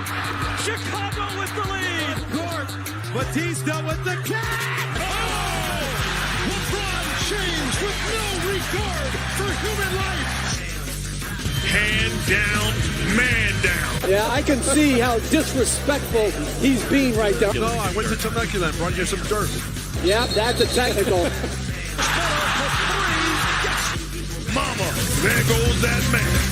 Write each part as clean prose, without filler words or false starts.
Chicago with the lead. Batista with the catch. Oh! LeBron James with no regard for human life. Hand down, man down. Yeah, I can see how disrespectful he's being right now. No, I went to Temecula and brought you some dirt. Yeah, that's a technical. Mama, there goes that man.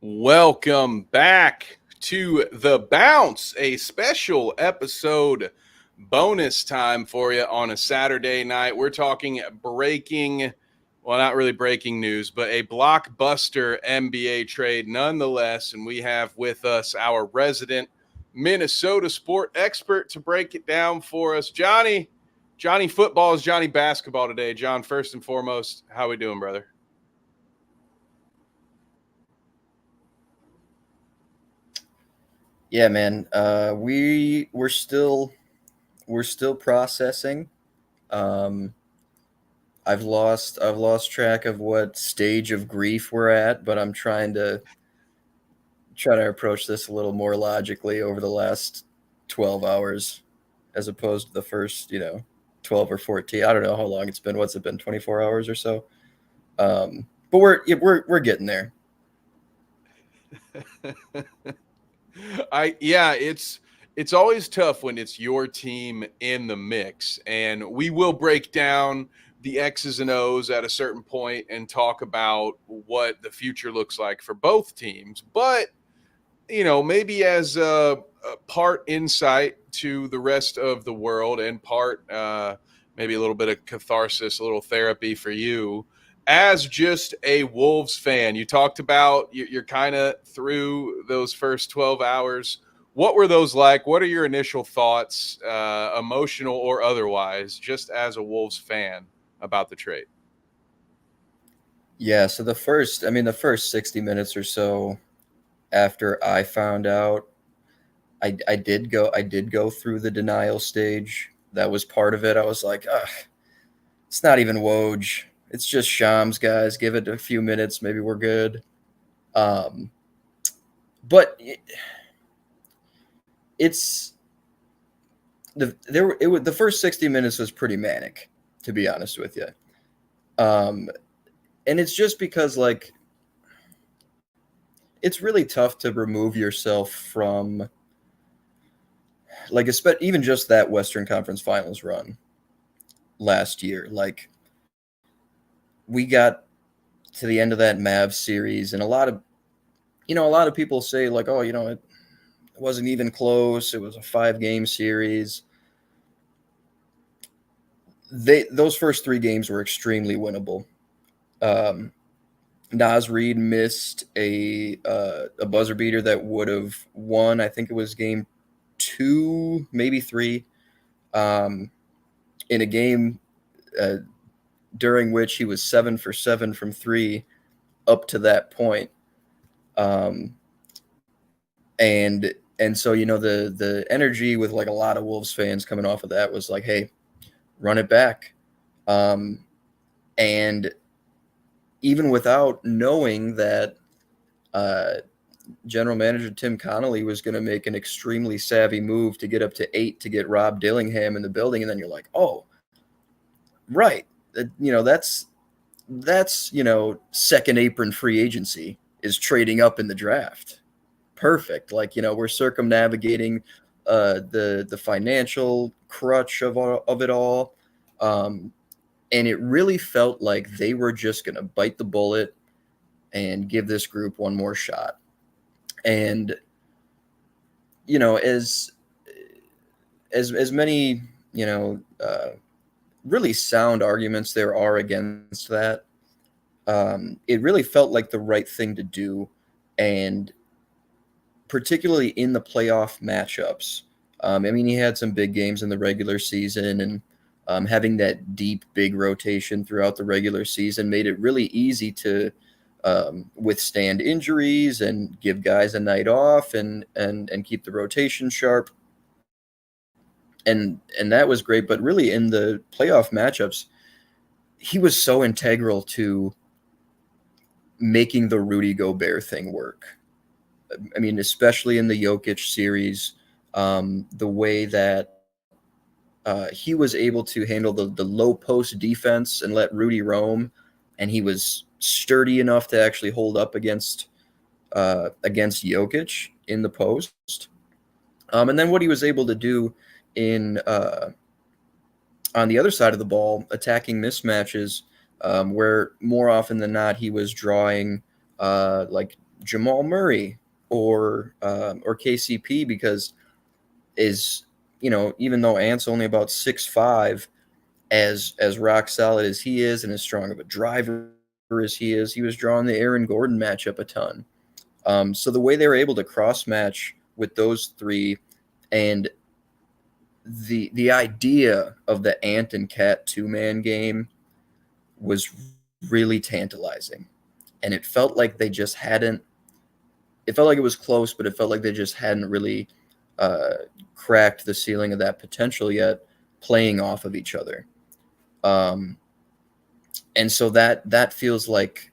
Welcome back to The Bounce, a special episode bonus time for you on a Saturday night. We're talking not really breaking news, but a blockbuster NBA trade nonetheless. And we have with us our resident Minnesota sport expert to break it down for us. Johnny football is Johnny basketball today. John, first and foremost, how we doing, brother? Yeah, man. We're still processing. I've lost track of what stage of grief we're at, but I'm trying to approach this a little more logically over the last 12 hours as opposed to the first, 12 or 14. I don't know how long it's been. What's it been? 24 hours or so. But we're getting there. It's always tough when it's your team in the mix, and we will break down the X's and O's at a certain point and talk about what the future looks like for both teams. But, maybe as a part insight to the rest of the world and part maybe a little bit of catharsis, a little therapy for you as just a Wolves fan. You talked about you're kind of through those first 12 hours. What were those like? What are your initial thoughts, emotional or otherwise, just as a Wolves fan about the trade? Yeah, so the first 60 minutes or so after I found out, I did go through the denial stage. That was part of it. I was like, it's not even Woj. It's just Shams, guys. Give it a few minutes. Maybe we're good. But the first 60 minutes was pretty manic, to be honest with you. And it's just because, it's really tough to remove yourself from, even just that Western Conference Finals run last year. We got to the end of that Mavs series, and a lot of people say, it wasn't even close. It was a 5-game series. Those first 3 games were extremely winnable. Naz Reid missed a buzzer beater that would have won. I think it was game 2, maybe 3, in a game during which he was 7 for 7 from 3 up to that point. And so, the energy with a lot of Wolves fans coming off of that was like, hey, run it back. And even without knowing that general manager Tim Connolly was going to make an extremely savvy move to get up to 8 to get Rob Dillingham in the building. And then you're like, oh, right. That's second apron free agency is trading up in the draft. Perfect. We're circumnavigating the financial crutch of it all. And it really felt like they were just going to bite the bullet and give this group one more shot. And, as many, really sound arguments there are against that, it really felt like the right thing to do. And particularly in the playoff matchups. He had some big games in the regular season, and having that deep, big rotation throughout the regular season made it really easy to withstand injuries and give guys a night off and keep the rotation sharp. And that was great. But really in the playoff matchups, he was so integral to making the Rudy Gobert thing work. I mean, especially in the Jokic series, the way that he was able to handle the low post defense and let Rudy roam, and he was sturdy enough to actually hold up against Jokic in the post. And then what he was able to do in on the other side of the ball, attacking mismatches, where more often than not he was drawing like Jamal Murray or KCP, because even though Ant's only about 6'5", as rock solid as he is and as strong of a driver as he is, he was drawing the Aaron Gordon matchup a ton. So the way they were able to cross match with those three, and the idea of the Ant and Cat 2-man game was really tantalizing. And it felt like they just hadn't – it felt like it was close, but it felt like they just hadn't really cracked the ceiling of that potential yet, playing off of each other. And so that feels like,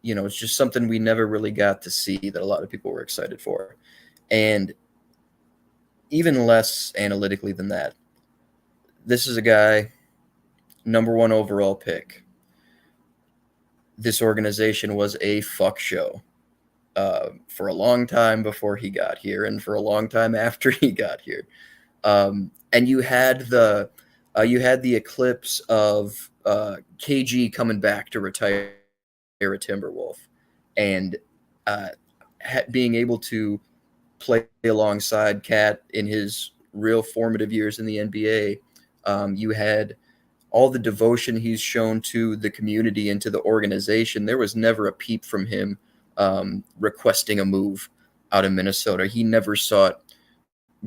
it's just something we never really got to see that a lot of people were excited for. And even less analytically than that, this is a guy, number 1 overall pick. This organization was a fuck show for a long time before he got here, and for a long time after he got here. And you had the eclipse of KG coming back to retire a Timberwolf, and being able to play alongside Cat in his real formative years in the NBA. You had all the devotion he's shown to the community and to the organization. There was never a peep from him requesting a move out of Minnesota. He never sought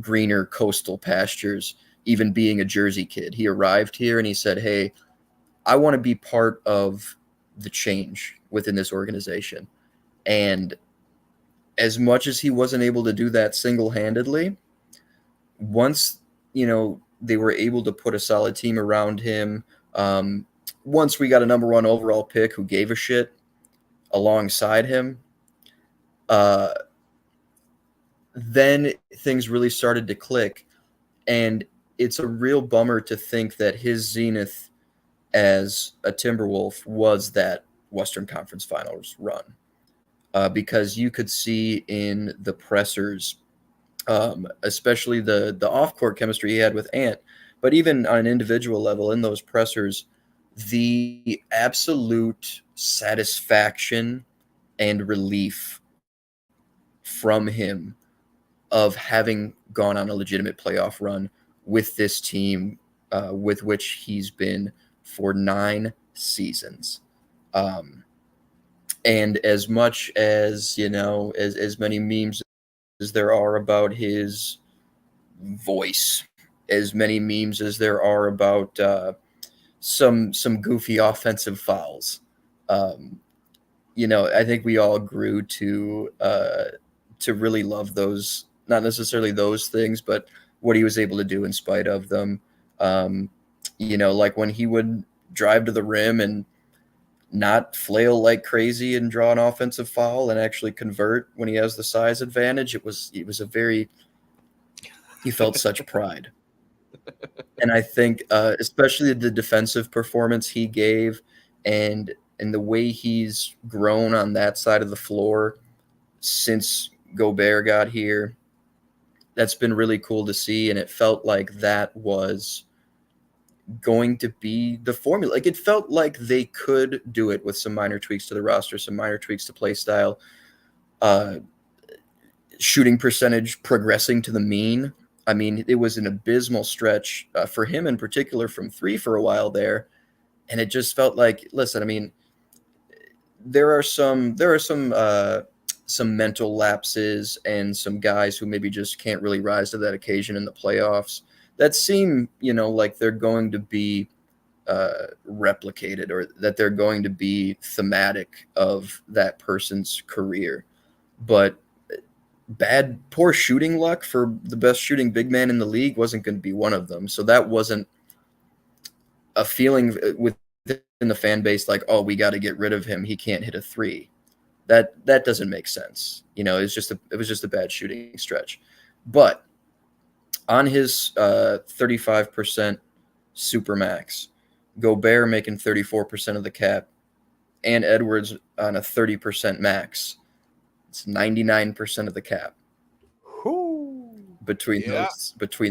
greener coastal pastures, even being a Jersey kid. He arrived here and he said, hey, I want to be part of the change within this organization. And as much as he wasn't able to do that single-handedly, once, they were able to put a solid team around him, once we got a number 1 overall pick who gave a shit alongside him, then things really started to click. And it's a real bummer to think that his zenith as a Timberwolf was that Western Conference Finals run. Because you could see in the pressers, especially the off-court chemistry he had with Ant, but even on an individual level in those pressers, the absolute satisfaction and relief from him of having gone on a legitimate playoff run with this team, with which he's been for 9 seasons. And as much as, as many memes as there are about his voice, as many memes as there are about some goofy offensive fouls, I think we all grew to really love those, not necessarily those things, but what he was able to do in spite of them. Like when he would drive to the rim and not flail like crazy and draw an offensive foul and actually convert when he has the size advantage. It was he felt such pride. And I think especially the defensive performance he gave and the way he's grown on that side of the floor since Gobert got here, that's been really cool to see. And it felt like that was going to be the formula. Like, it felt like they could do it with some minor tweaks to the roster, some minor tweaks to play style, shooting percentage progressing to the mean. I mean, it was an abysmal stretch for him in particular from 3 for a while there. And it just felt like, listen, I mean, there are some mental lapses and some guys who maybe just can't really rise to that occasion in the playoffs that seem, like they're going to be replicated, or that they're going to be thematic of that person's career. But poor shooting luck for the best shooting big man in the league wasn't going to be one of them. So that wasn't a feeling within the fan base like, oh, we got to get rid of him, he can't hit a 3. That doesn't make sense. It was just a bad shooting stretch. But on his 35% supermax, Gobert making 34% of the cap, and Edwards on a 30% max. It's 99% of the cap between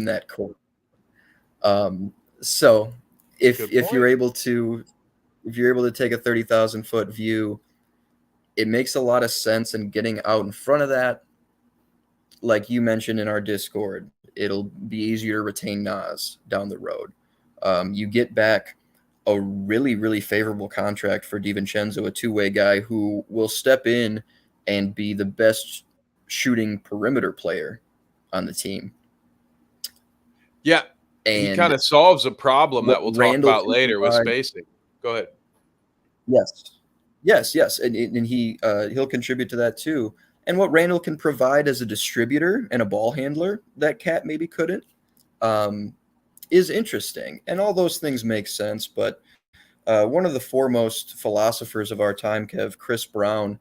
that core. So if you're able to take a 30,000-foot view, it makes a lot of sense. And getting out in front of that, like you mentioned in our Discord, it'll be easier to retain Nas down the road. You get back a really, really favorable contract for DiVincenzo, a two-way guy who will step in and be the best shooting perimeter player on the team. Yeah, and he kind of solves a problem that we'll talk about later with spacing. Go ahead. Yes, and he'll contribute to that too. And what Randle can provide as a distributor and a ball handler that Cat maybe couldn't, is interesting. And all those things make sense. But one of the foremost philosophers of our time, Kev, Chris Brown,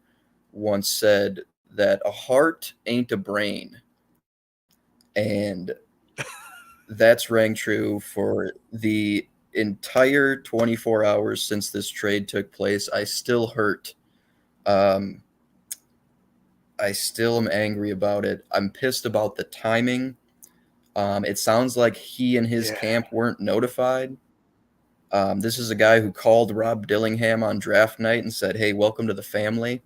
once said that a heart ain't a brain. And that's rang true for the entire 24 hours since this trade took place. I still hurt. I still am angry about it. I'm pissed about the timing. It sounds like he and his camp weren't notified. This is a guy who called Rob Dillingham on draft night and said, "Hey, welcome to the family."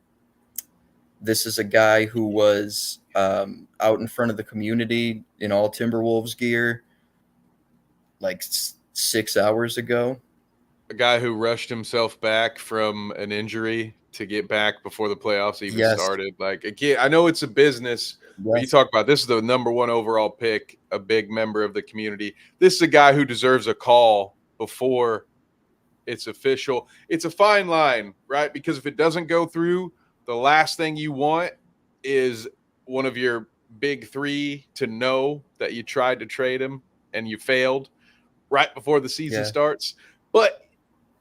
This is a guy who was out in front of the community in all Timberwolves gear like 6 hours ago. A guy who rushed himself back from an injury to get back before the playoffs even started. Like, again, I know it's a business. But you talk about this is the number one overall pick, a big member of the community. This is a guy who deserves a call before it's official. It's a fine line, right? Because if it doesn't go through, the last thing you want is one of your big three to know that you tried to trade him and you failed right before the season starts. But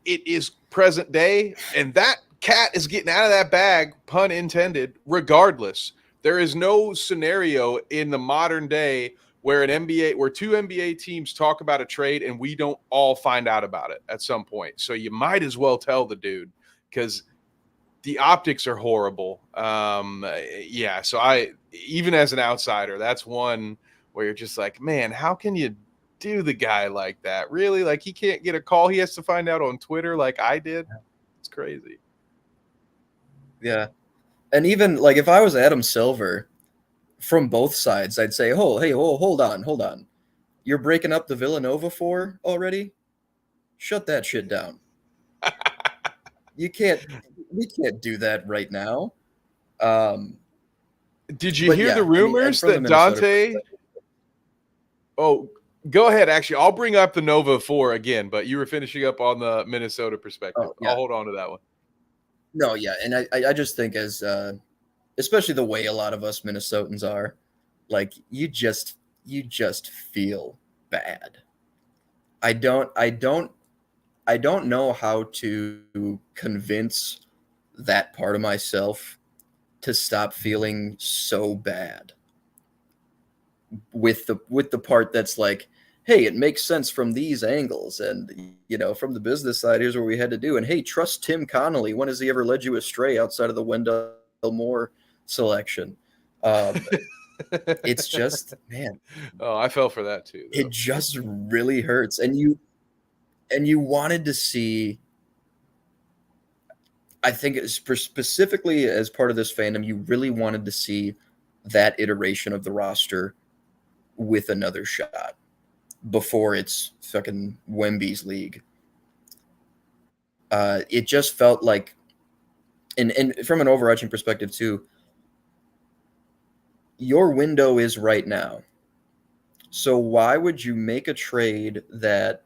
it is present day, and that cat is getting out of that bag, pun intended, regardless. There is no scenario in the modern day where two NBA teams talk about a trade and we don't all find out about it at some point. So you might as well tell the dude, because the optics are horrible. So even as an outsider, that's one where you're just like, man, how can you do the guy like that? Really? Like, he can't get a call. He has to find out on Twitter like I did. It's crazy. Yeah. And even like if I was Adam Silver, from both sides, I'd say, hold on. You're breaking up the Villanova four already? Shut that shit down. We can't do that right now. Did you hear the rumors that Donte? Oh, go ahead. Actually, I'll bring up the Nova 4 again, but you were finishing up on the Minnesota perspective. I'll hold on to that one. No, yeah, and I just think as especially the way a lot of us Minnesotans are, like you just feel bad. I don't know how to convince that part of myself to stop feeling so bad with the part that's like, hey, it makes sense from these angles, and from the business side, here's what we had to do, and hey, trust Tim Connolly. When has he ever led you astray outside of the Wendell Moore selection? It's just, man. Oh, I fell for that too, though. It just really hurts, and you wanted to see. I think specifically as part of this fandom, you really wanted to see that iteration of the roster with another shot before it's fucking Wemby's league. It just felt like, and from an overarching perspective too, your window is right now. So why would you make a trade that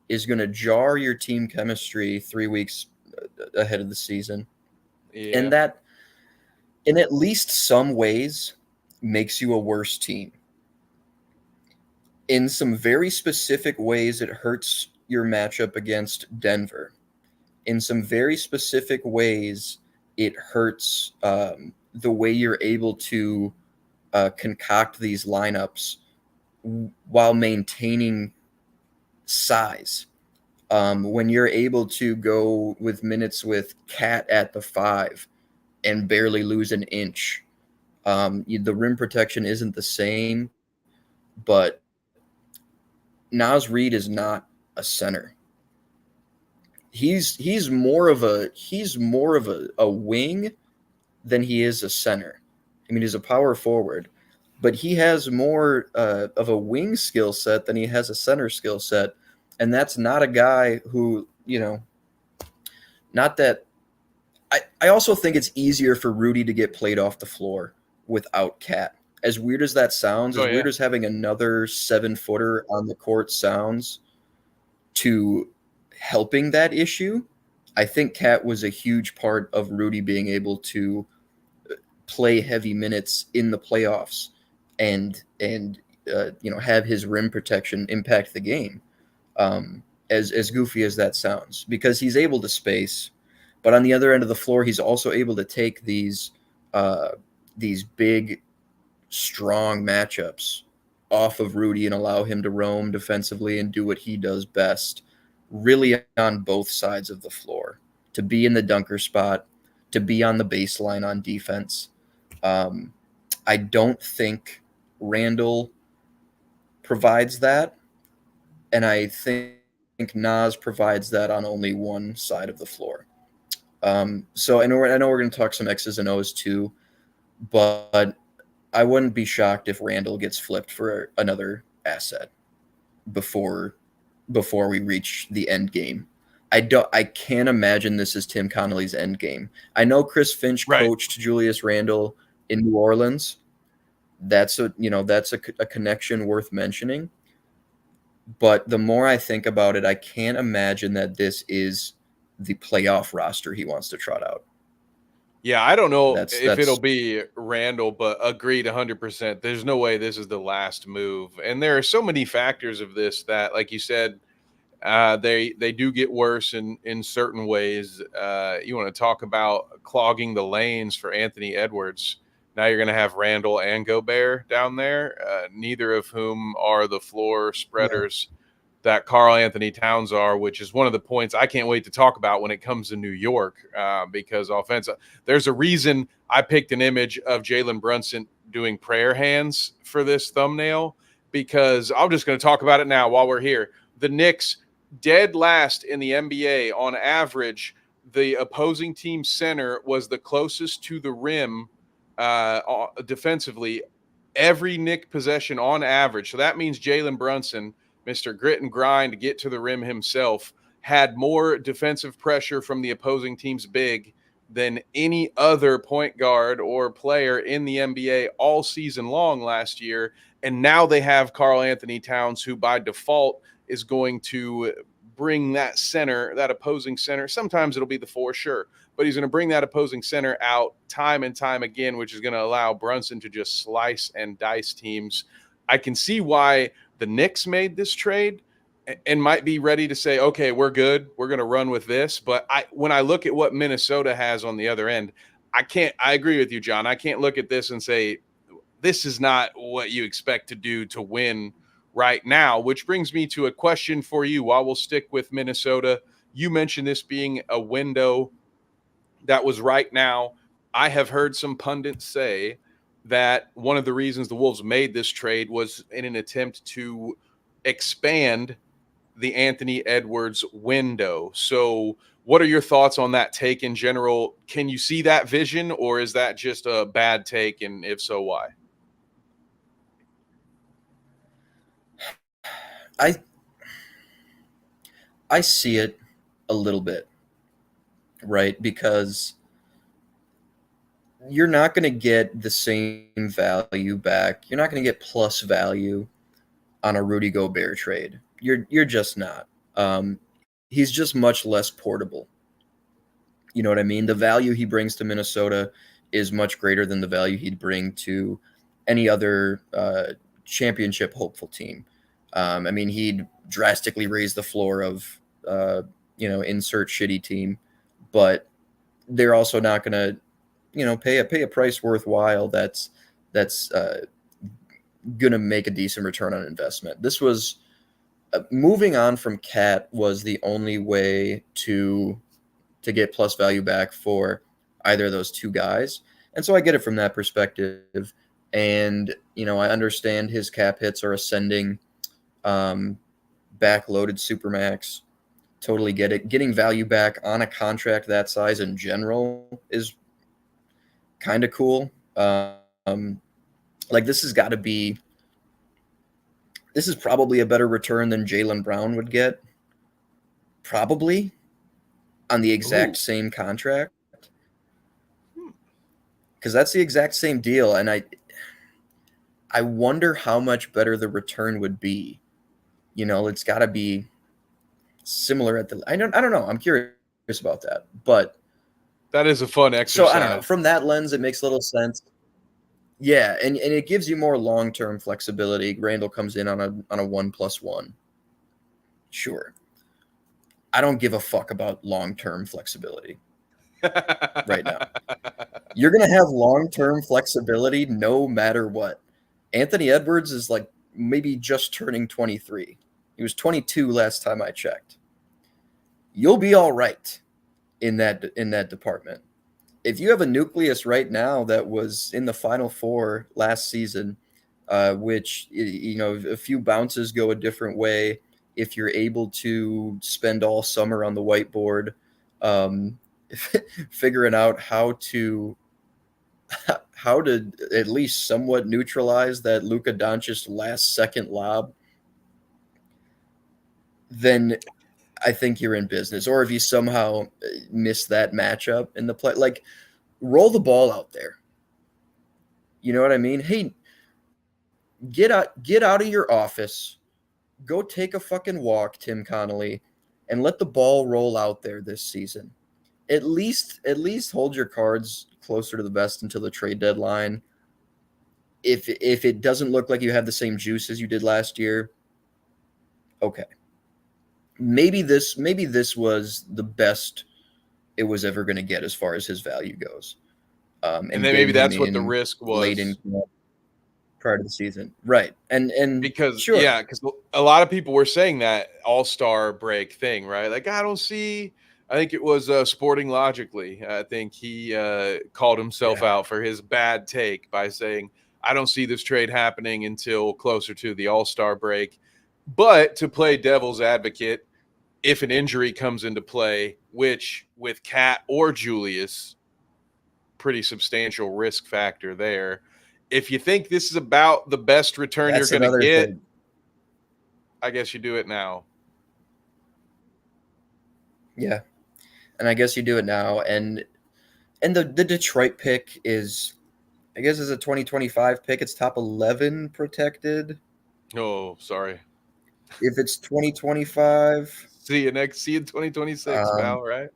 is going to jar your team chemistry 3 weeks ahead of the season? Yeah. And that, in at least some ways, makes you a worse team. In some very specific ways, it hurts your matchup against Denver. In some very specific ways, it hurts the way you're able to concoct these lineups while maintaining size. When you're able to go with minutes with Cat at the 5 and barely lose an inch, the rim protection isn't the same, but Naz Reid is not a center. He's more of a wing than he is a center. I mean, he's a power forward, but he has more of a wing skill set than he has a center skill set, and that's not a guy who, not that. I also think it's easier for Rudy to get played off the floor without Cat. As weird as that sounds, as weird as having another 7-footer on the court sounds, to helping that issue, I think Cat was a huge part of Rudy being able to play heavy minutes in the playoffs and have his rim protection impact the game. As goofy as that sounds, because he's able to space, but on the other end of the floor, he's also able to take these big, strong matchups off of Rudy and allow him to roam defensively and do what he does best, really on both sides of the floor, to be in the dunker spot, to be on the baseline on defense. I don't think Randle provides that, and I think Naz provides that on only one side of the floor. So I know we're going to talk some X's and O's too, but I wouldn't be shocked if Randle gets flipped for another asset before we reach the end game. I can't imagine this is Tim Connolly's end game. I know Chris Finch coached Julius Randle in New Orleans. That's a connection worth mentioning. But the more I think about it, I can't imagine that this is the playoff roster he wants to trot out. Yeah, I don't know if it'll be Randle, but agreed 100%. There's no way this is the last move. And there are so many factors of this that, like you said, they do get worse in certain ways. You want to talk about clogging the lanes for Anthony Edwards. Now you're going to have Randle and Gobert down there, neither of whom are the floor spreaders that Karl Anthony Towns are, which is one of the points I can't wait to talk about when it comes to New York, because offensive, there's a reason I picked an image of Jalen Brunson doing prayer hands for this thumbnail, because I'm just going to talk about it now while we're here. The Knicks, dead last in the NBA on average. The opposing team center was the closest to the rim defensively every Knick possession on average. So that means Jalen Brunson, Mr. Grit and Grind to get to the rim himself, had more defensive pressure from the opposing team's big than any other point guard or player in the NBA all season long last year. And now they have Karl Anthony Towns, who by default is going to bring that center, that opposing center. Sometimes it'll be the 4, sure, but he's going to bring that opposing center out time and time again, which is going to allow Brunson to just slice and dice teams. I can see why the Knicks made this trade and might be ready to say, okay, we're good, we're going to run with this. But when I look at what Minnesota has on the other end, I agree with you, John. I can't look at this and say, this is not what you expect to do to win right now, which brings me to a question for you. While we'll stick with Minnesota, you mentioned this being a window that was right now. I have heard some pundits say that one of the reasons the Wolves made this trade was in an attempt to expand the Anthony Edwards window. So what are your thoughts on that take in general? Can you see that vision, or is that just a bad take? And if so, why? I see it a little bit, right? Because you're not going to get the same value back. You're not going to get plus value on a Rudy Gobert trade. You're just not. He's just much less portable. You know what I mean? The value he brings to Minnesota is much greater than the value he'd bring to any other championship hopeful team. I mean, he'd drastically raise the floor of, insert shitty team, but they're also not going to, pay a price worthwhile that's going to make a decent return on investment. This was moving on from Cat was the only way to get plus value back for either of those two guys. And so I get it from that perspective. And, I understand his cap hits are ascending, backloaded Supermax. Totally get it. Getting value back on a contract that size in general is kind of cool. This is probably a better return than Jaylen Brown would get. Probably on the exact same contract. Because that's the exact same deal. And I wonder how much better the return would be. It's got to be similar at the. I don't know. I'm curious about that, but that is a fun exercise. So I don't know. From that lens, it makes little sense. Yeah, and it gives you more long-term flexibility. Randle comes in on a 1+1. Sure. I don't give a fuck about long-term flexibility right now. You're going to have long-term flexibility no matter what. Anthony Edwards is like maybe just turning 23. He was 22 last time I checked. You'll be all right in that department. If you have a nucleus right now that was in the Final Four last season, which, a few bounces go a different way, if you're able to spend all summer on the whiteboard figuring out how to at least somewhat neutralize that Luka Doncic last second lob, then I think you're in business. Or if you somehow miss that matchup in the play, like roll the ball out there. You know what I mean? Hey, get out of your office, go take a fucking walk, Tim Connolly, and let the ball roll out there this season. At least hold your cards closer to the vest until the trade deadline. If it doesn't look like you have the same juice as you did last year, okay. Maybe this was the best it was ever going to get as far as his value goes. And then maybe that's what the risk was late in prior to the season, right? And because sure. because a lot of people were saying that All-Star break thing, right? Like I think it was Sporting Logically. I think he called himself out for his bad take by saying, I don't see this trade happening until closer to the All-Star break. But to play devil's advocate, if an injury comes into play, which with Cat or Julius, pretty substantial risk factor there. If you think this is about the best return you're going to get, I guess you do it now. Yeah. And I guess you do it now. And the Detroit pick is, I guess, is a 2025 pick. It's top 11 protected. Oh, sorry. If it's 2025. See you in 2026, pal, right?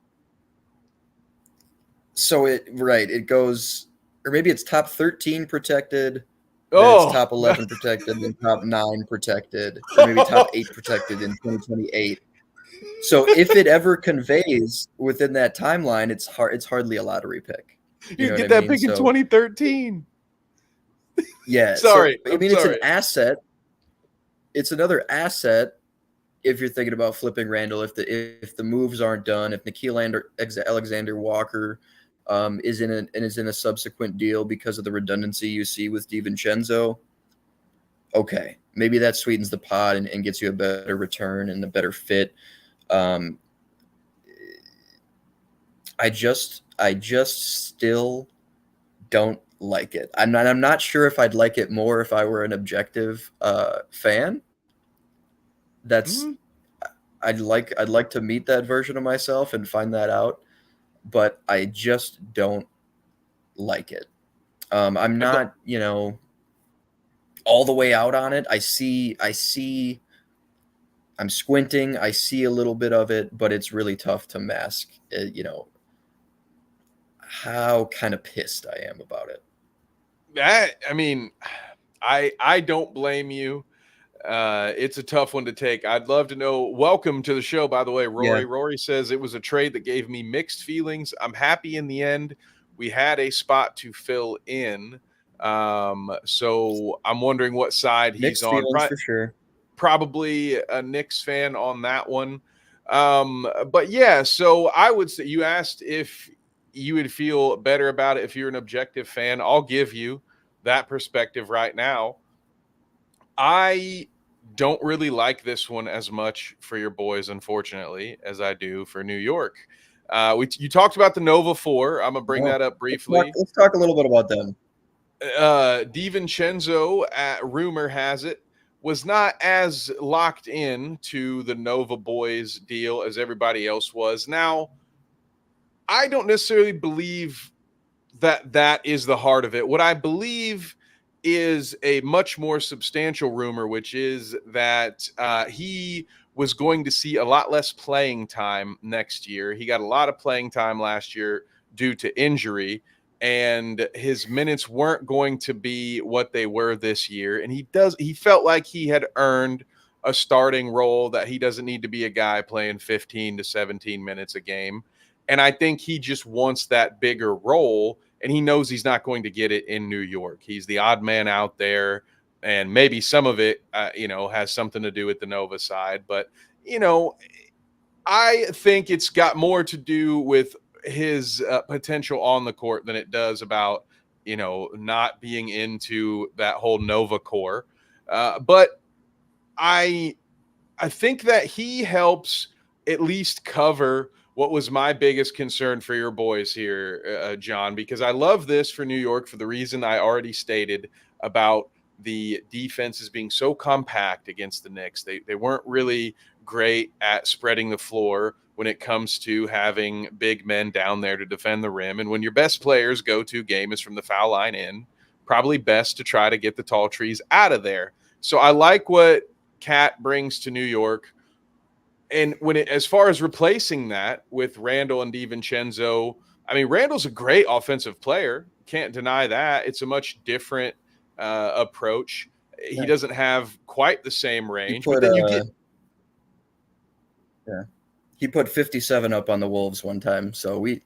So it goes, or maybe it's top 13 protected. It's top 11 protected, and top 9 protected, or maybe top 8 protected in 2028. So if it ever conveys within that timeline, it's hardly a lottery pick. You get that pick in 2013. Yeah. Sorry. So, it's an asset. It's another asset if you're thinking about flipping Randle, if the moves aren't done, if Nickeil Alexander Walker is in a subsequent deal because of the redundancy you see with DiVincenzo, okay, maybe that sweetens the pot and gets you a better return and a better fit. I just still don't like it. I'm not sure if I'd like it more if I were an objective fan. I'd like to meet that version of myself and find that out, but I just don't like it. I'm not, all the way out on it. I see I'm squinting. I see a little bit of it, but it's really tough to mask, how kind of pissed I am about it. I don't blame you. It's a tough one to take. I'd love to know. Welcome to the show, by the way, Rory. Yeah. Rory says it was a trade that gave me mixed feelings. I'm happy in the end. We had a spot to fill in. So I'm wondering what side he's Mixed on. feelings for sure. Probably a Knicks fan on that one. But yeah, so I would say you asked if you would feel better about it if you're an objective fan. I'll give you that perspective right now. I don't really like this one as much for your boys, unfortunately, as I do for New York. You talked about the Nova 4. I'm gonna bring Well, that up briefly. let's talk a little bit about them. DiVincenzo, rumor has it, was not as locked in to the Nova boys deal as everybody else was. Now, I don't necessarily believe that is the heart of it. What I believe is a much more substantial rumor, which is that he was going to see a lot less playing time next year. He got a lot of playing time last year due to injury, and his minutes weren't going to be what they were this year. And he felt like he had earned a starting role, that he doesn't need to be a guy playing 15 to 17 minutes a game. And I think he just wants that bigger role, and he knows he's not going to get it in New York. He's the odd man out there, and maybe some of it, has something to do with the Nova side. But, I think it's got more to do with his potential on the court than it does about, not being into that whole Nova core. But I think that he helps at least cover what was my biggest concern for your boys here, John, because I love this for New York for the reason I already stated about the defenses being so compact against the Knicks. They weren't really great at spreading the floor when it comes to having big men down there to defend the rim. And when your best players' go-to game is from the foul line in, probably best to try to get the tall trees out of there. So I like what Cat brings to New York. And as far as replacing that with Randle and DiVincenzo, I mean, Randle's a great offensive player. Can't deny that. It's a much different approach. He doesn't have quite the same range, but then you get. Yeah, he put 57 up on the Wolves one time, so we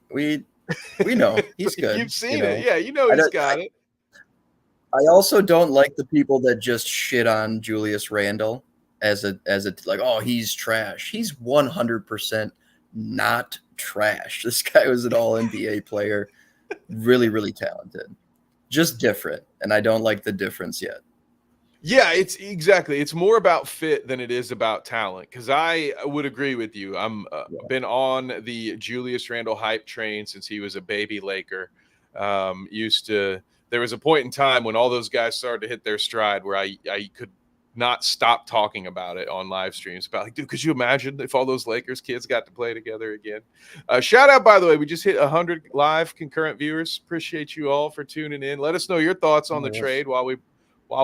know he's good. You've seen it, yeah. He's got it. I also don't like the people that just shit on Julius Randle as a like, oh, he's trash. He's 100% not trash. This guy was an all NBA player, really, really talented, just different. And I don't like the difference yet. Yeah, it's more about fit than it is about talent. Because I would agree with you. I'm been on the Julius Randle hype train since he was a baby Laker. There was a point in time when all those guys started to hit their stride where I could not stop talking about it on live streams about, like, dude, could you imagine if all those Lakers kids got to play together again? Shout out, by the way, we just hit 100 live concurrent viewers. Appreciate you all for tuning in. Let us know your thoughts on the trade while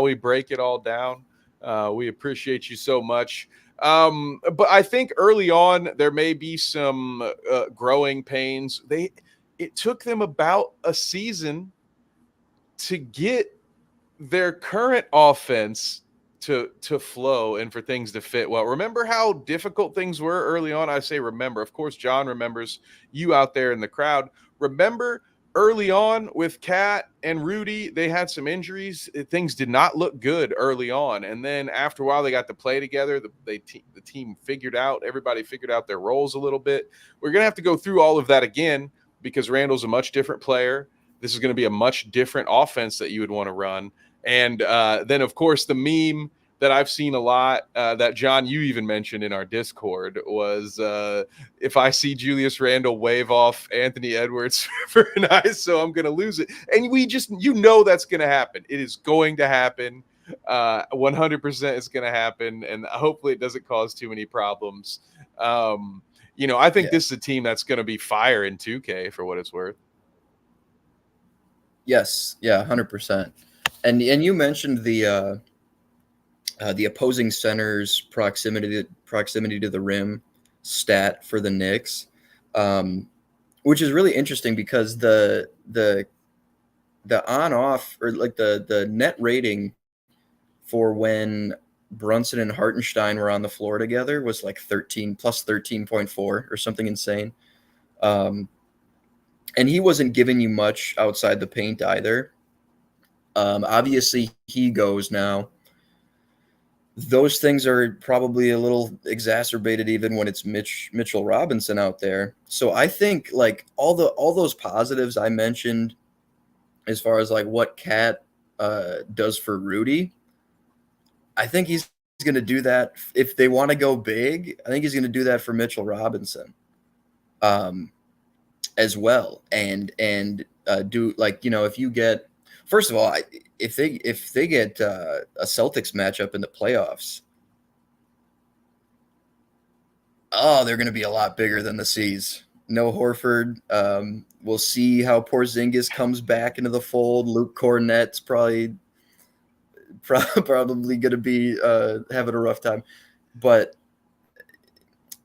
we break it all down. We appreciate you so much. But I think early on there may be some growing pains. It took them about a season to get their current offense to flow and for things to fit well. Remember how difficult things were early on? I say remember. Of course, John remembers. You out there in the crowd, remember early on with Cat and Rudy, they had some injuries. Things did not look good early on. And then after a while, they got to play together. The team everybody figured out their roles a little bit. We're going to have to go through all of that again because Randle's a much different player. This is going to be a much different offense that you would want to run. And then, of course, the meme that I've seen a lot that, John, you even mentioned in our Discord was if I see Julius Randle wave off Anthony Edwards for an ISO, I'm going to lose it. And that's going to happen. It is going to happen. 100% it's going to happen. And hopefully it doesn't cause too many problems. I think this is a team that's going to be fire in 2K for what it's worth. Yes. Yeah, 100%. And you mentioned the opposing center's proximity to the rim stat for the Knicks, which is really interesting because the on off or like the net rating for when Brunson and Hartenstein were on the floor together was like 13 plus 13.4 or something insane. And he wasn't giving you much outside the paint either. Obviously, he goes now. Those things are probably a little exacerbated even when it's Mitchell Robinson out there. So I think like all those positives I mentioned as far as like what Cat does for Rudy, I think he's going to do that if they want to go big. I think he's going to do that for Mitchell Robinson as well. And do like, if you get, first of all, if they get a Celtics matchup in the playoffs, they're going to be a lot bigger than the C's. No Horford. We'll see how Porzingis comes back into the fold. Luke Cornett's probably going to be having a rough time. But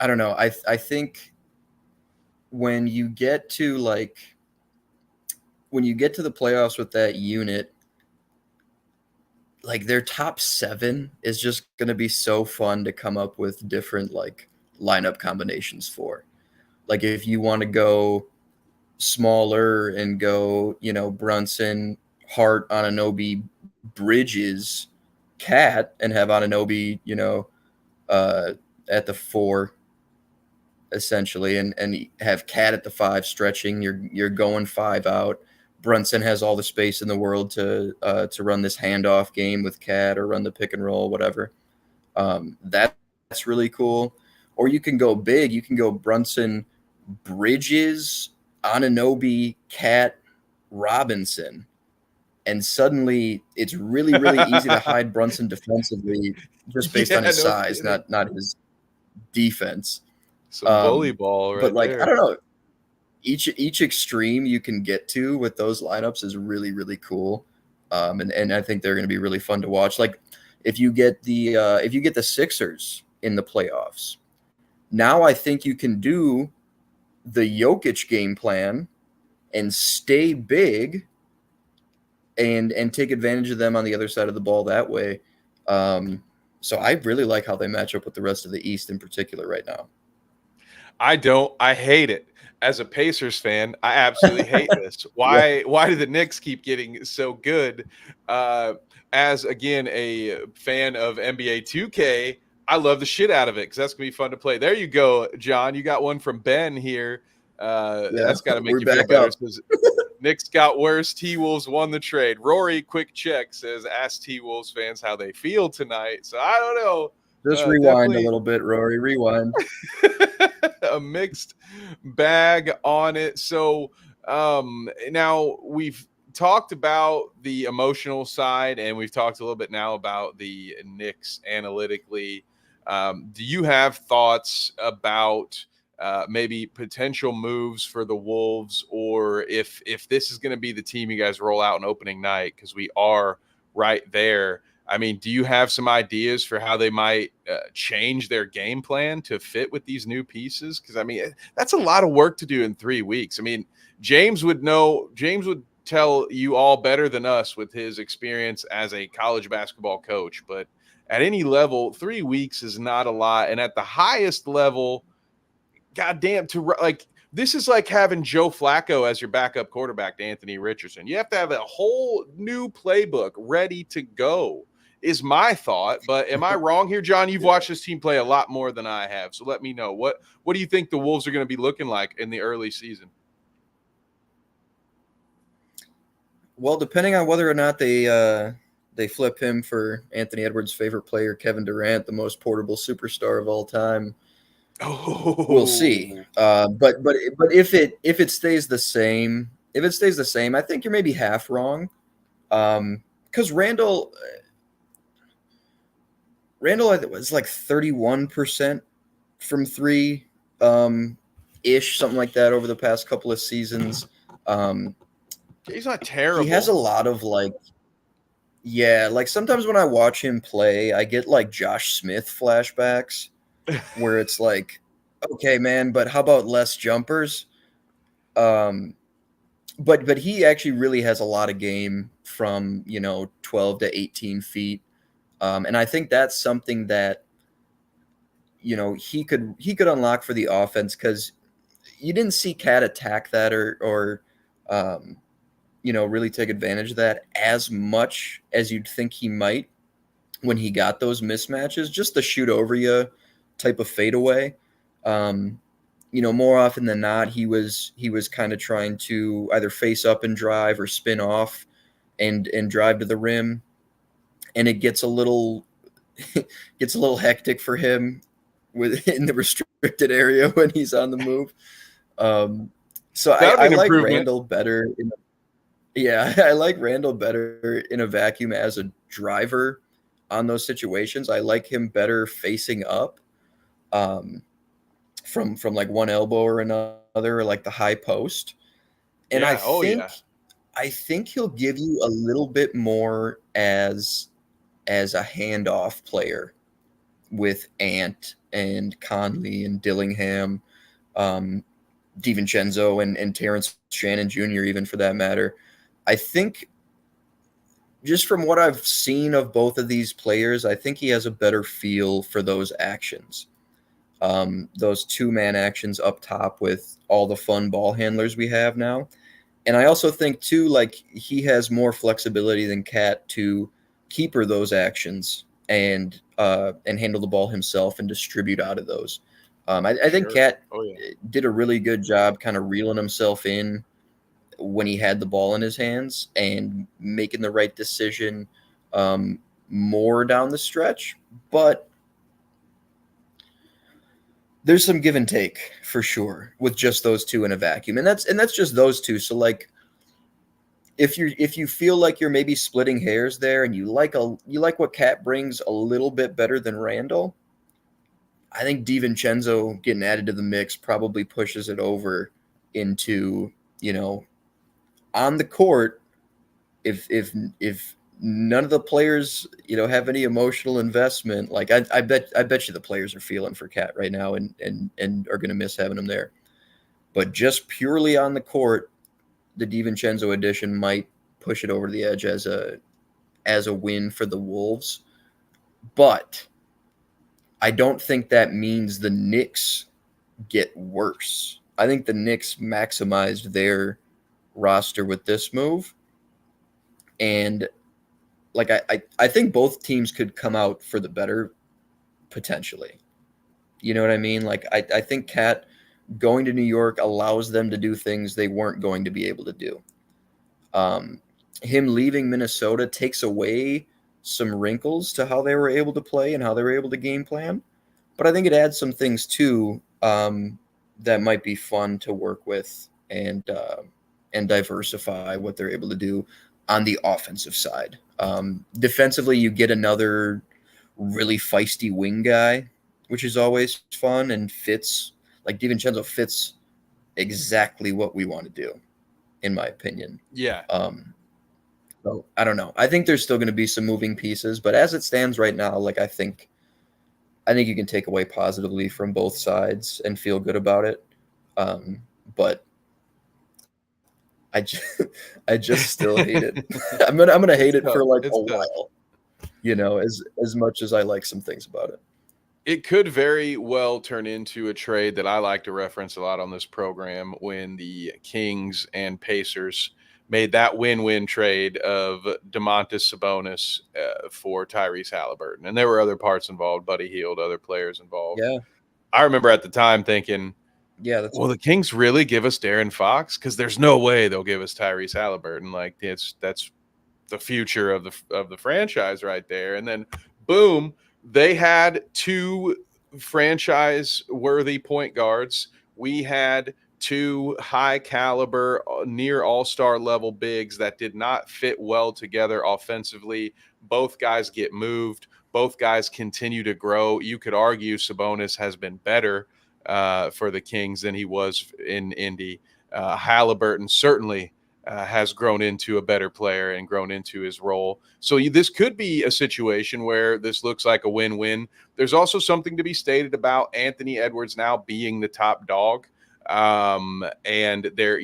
I don't know. I think when you get to the playoffs with that unit, like their top 7 is just going to be so fun to come up with different like lineup combinations for. Like if you want to go smaller and go, Brunson, Hart, Anunoby, Bridges, Cat, and have Anunoby, at the 4 essentially, and have Cat at the 5 stretching. You're going 5 out. Brunson has all the space in the world to run this handoff game with Cat or run the pick and roll, whatever. That's really cool. Or you can go big. You can go Brunson, Bridges, Anunoby, Cat, Robinson. And suddenly it's really, really easy to hide Brunson defensively just based on his size, not his defense. Some bully ball right but like, there. I don't know. Each extreme you can get to with those lineups is really, really cool. And I think they're going to be really fun to watch. Like if you get the Sixers in the playoffs, now I think you can do the Jokic game plan and stay big and take advantage of them on the other side of the ball that way. So I really like how they match up with the rest of the East in particular right now. I don't. I hate it. As a Pacers fan, I absolutely hate this. Why do the Knicks keep getting so good? As, again, a fan of NBA 2K, I love the shit out of it because that's going to be fun to play. There you go, John. You got one from Ben here. That's got to make you feel better. Knicks got worse. T-Wolves won the trade. Rory Quick Check says, ask T-Wolves fans how they feel tonight. So I don't know. Just rewind a little bit, Rory. Rewind. A mixed bag on it. So now we've talked about the emotional side, and we've talked a little bit now about the Knicks analytically. Do you have thoughts about maybe potential moves for the Wolves, or if this is going to be the team you guys roll out on opening night, because we are right there? I mean, do you have some ideas for how they might change their game plan to fit with these new pieces? Because, I mean, that's a lot of work to do in 3 weeks. I mean, James would tell you all better than us with his experience as a college basketball coach. But at any level, 3 weeks is not a lot. And at the highest level, goddamn, this is like having Joe Flacco as your backup quarterback to Anthony Richardson. You have to have a whole new playbook ready to go, is my thought. But am I wrong here, John? You've watched this team play a lot more than I have. So let me know. What do you think the Wolves are going to be looking like in the early season? Well, depending on whether or not they flip him for Anthony Edwards' favorite player, Kevin Durant, the most portable superstar of all time, we'll see. But if it stays the same, I think you're maybe half wrong. Because Randle was like 31% from 3, ish, something like that over the past couple of seasons. He's not terrible. He has a lot of like sometimes when I watch him play, I get like Josh Smith flashbacks where it's like, okay, man, but how about less jumpers? But he actually really has a lot of game from 12 to 18 feet. And I think that's something that, he could unlock for the offense, because you didn't see Cat attack that or really take advantage of that as much as you'd think he might when he got those mismatches, just the shoot over you type of fadeaway. More often than not, he was kind of trying to either face up and drive or spin off and drive to the rim, and it gets a little hectic for him in the restricted area when he's on the move. So I like Randle better. I like Randle better in a vacuum as a driver on those situations. I like him better facing up, from like one elbow or another, or like the high post. And I think he'll give you a little bit more as a handoff player with Ant and Conley and Dillingham, DiVincenzo and Terrence Shannon Jr., even for that matter. I think, just from what I've seen of both of these players, I think he has a better feel for those actions. Those two-man actions up top with all the fun ball handlers we have now. And I also think, too, like, he has more flexibility than Cat to keeper those actions and handle the ball himself and distribute out of those. I think Cat did a really good job kind of reeling himself in when he had the ball in his hands and making the right decision more down the stretch. But there's some give and take for sure with just those two in a vacuum. And that's just those two. So, like, if you feel like you're maybe splitting hairs there and you like what Cat brings a little bit better than Randle, I think DiVincenzo getting added to the mix probably pushes it over into, on the court, if none of the players, have any emotional investment, like I bet you the players are feeling for Cat right now and are going to miss having him there. But just purely on the court, the DiVincenzo addition might push it over the edge as a win for the Wolves. But I don't think that means the Knicks get worse. I think the Knicks maximized their roster with this move. And like I think both teams could come out for the better potentially. You know what I mean? Like I think Cat going to New York allows them to do things they weren't going to be able to do. Him leaving Minnesota takes away some wrinkles to how they were able to play and how they were able to game plan. But I think it adds some things too that might be fun to work with and diversify what they're able to do on the offensive side. Defensively, you get another really feisty wing guy, which is always fun and fits. Like DiVincenzo fits exactly what we want to do, in my opinion. Yeah. So I don't know. I think there's still going to be some moving pieces, but as it stands right now, like I think you can take away positively from both sides and feel good about it. But I just still hate it. I'm gonna hate it for like a while, as much as I like some things about it. It could very well turn into a trade that I like to reference a lot on this program, when the Kings and Pacers made that win-win trade of Domantas Sabonis for Tyrese Halliburton. And there were other parts involved, Buddy Hield, other players involved. Yeah. I remember at the time thinking, well, the Kings really give us De'Aaron Fox? Because there's no way they'll give us Tyrese Halliburton. Like that's the future of the franchise right there. And then boom, they had two franchise-worthy point guards. We had two high-caliber, near all-star level bigs that did not fit well together offensively. Both guys get moved. Both guys continue to grow. You could argue Sabonis has been better for the Kings than he was in Indy. Halliburton certainly has grown into a better player and grown into his role. So this could be a situation where this looks like a win-win. There's also something to be stated about Anthony Edwards now being the top dog. And there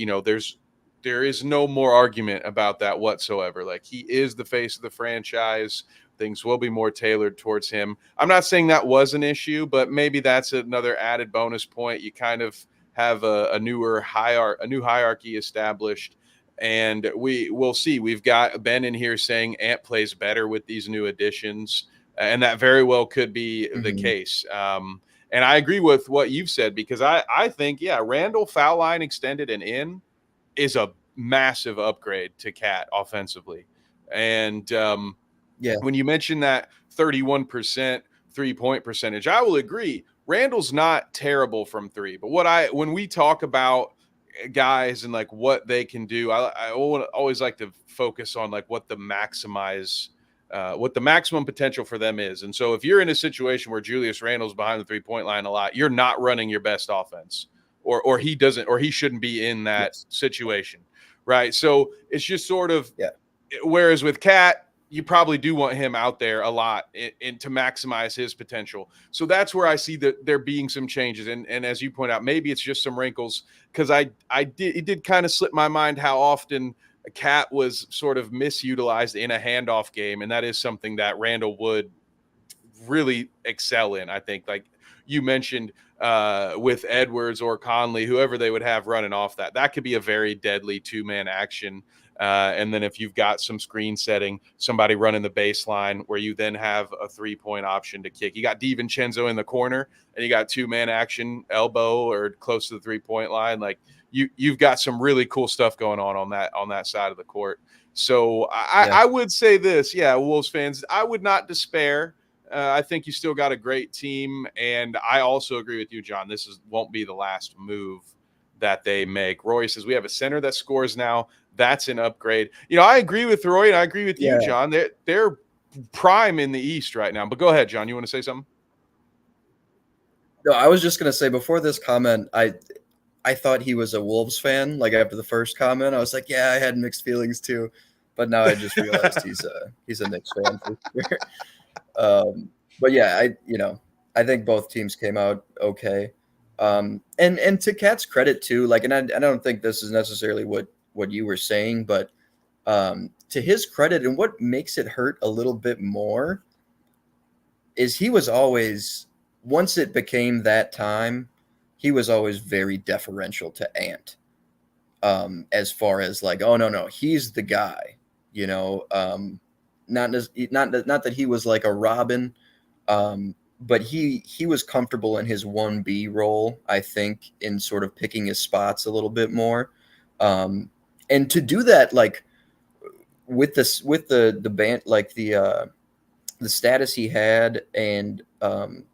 is no more argument about that whatsoever. Like, he is the face of the franchise. things will be more tailored towards him. I'm not saying that was an issue, but maybe that's another added bonus point. You kind of have a new hierarchy established, and we'll see. We've got Ben in here saying Ant plays better with these new additions, and that very well could be the case. And I agree with what you've said, because I think, Randle foul line extended and in is a massive upgrade to Cat offensively. And when you mention that 31% 3-point percentage, I will agree. Randle's not terrible from three, but when we talk about guys and like what they can do, I always like to focus on like what the maximum potential for them is. And so if you're in a situation where Julius Randle's behind the 3-point line a lot, you're not running your best offense, or he shouldn't be in that situation. Right. So it's just sort of, whereas with Cat, you probably do want him out there a lot and to maximize his potential. So that's where I see that there being some changes. And as you point out, maybe it's just some wrinkles, because it did kind of slip my mind how often Cat was sort of misutilized in a handoff game. And that is something that Randle would really excel in. I think, like you mentioned, with Edwards or Conley, whoever they would have running off that could be a very deadly 2-man action. And then if you've got some screen setting, somebody running the baseline where you then have a 3-point option to kick. You got DiVincenzo in the corner, and you got 2-man action, elbow or close to the 3-point line. Like you've got some really cool stuff going on that side of the court. So I would say this, Wolves fans, I would not despair. I think you still got a great team, and I also agree with you, John. This won't be the last move that they make. Roy says we have a center that scores now. That's an upgrade. I agree with Roy, and I agree with you, John. They're prime in the East right now. But go ahead, John. You want to say something? No, I was just going to say, before this comment, I thought he was a Wolves fan. Like, after the first comment, I was like, I had mixed feelings too. But now I just realized he's a Knicks fan for sure. But I think both teams came out okay. And to Cat's credit too, like, and I don't think this is necessarily what you were saying, but to his credit, and what makes it hurt a little bit more is he was always, once it became that time, he was always very deferential to Ant, as far as like, oh no, he's the guy, not that he was like a Robin, but he was comfortable in his 1B role, I think, in sort of picking his spots a little bit more. And to do that, like with the band, like the status he had, and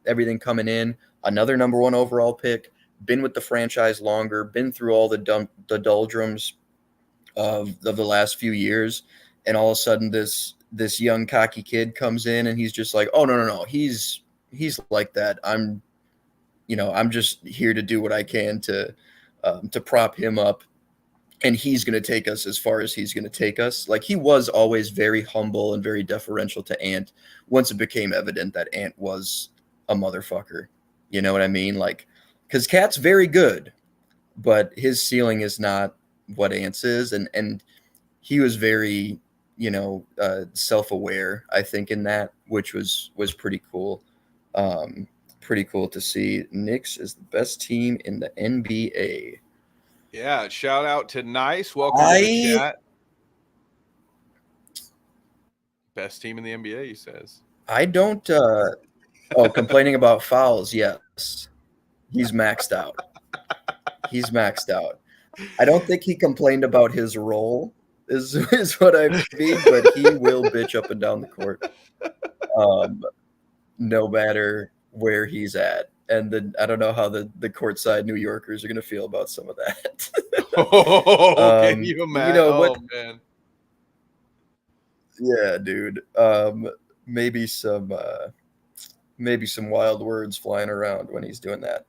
everything coming in, another number 1 overall pick, been with the franchise longer, been through all the doldrums of the last few years, and all of a sudden this young cocky kid comes in, and he's just like, oh no, he's like that. I'm just here to do what I can to prop him up, and he's going to take us as far as he's going to take us. Like, he was always very humble and very deferential to Ant once it became evident that Ant was a motherfucker. You know what I mean? Like, because Cat's very good, but his ceiling is not what Ant's is. And he was very, self-aware, I think, in that, which was pretty cool. Pretty cool to see. Knicks is the best team in the NBA. Yeah, shout out to Nice. Welcome to the chat. Best team in the NBA, he says. I don't complaining about fouls, yes. He's maxed out. I don't think he complained about his role, is what I mean, but he will bitch up and down the court. No matter where he's at. And then I don't know how the courtside New Yorkers are going to feel about some of that. Can you imagine? Man. Yeah, dude. Maybe some wild words flying around when he's doing that.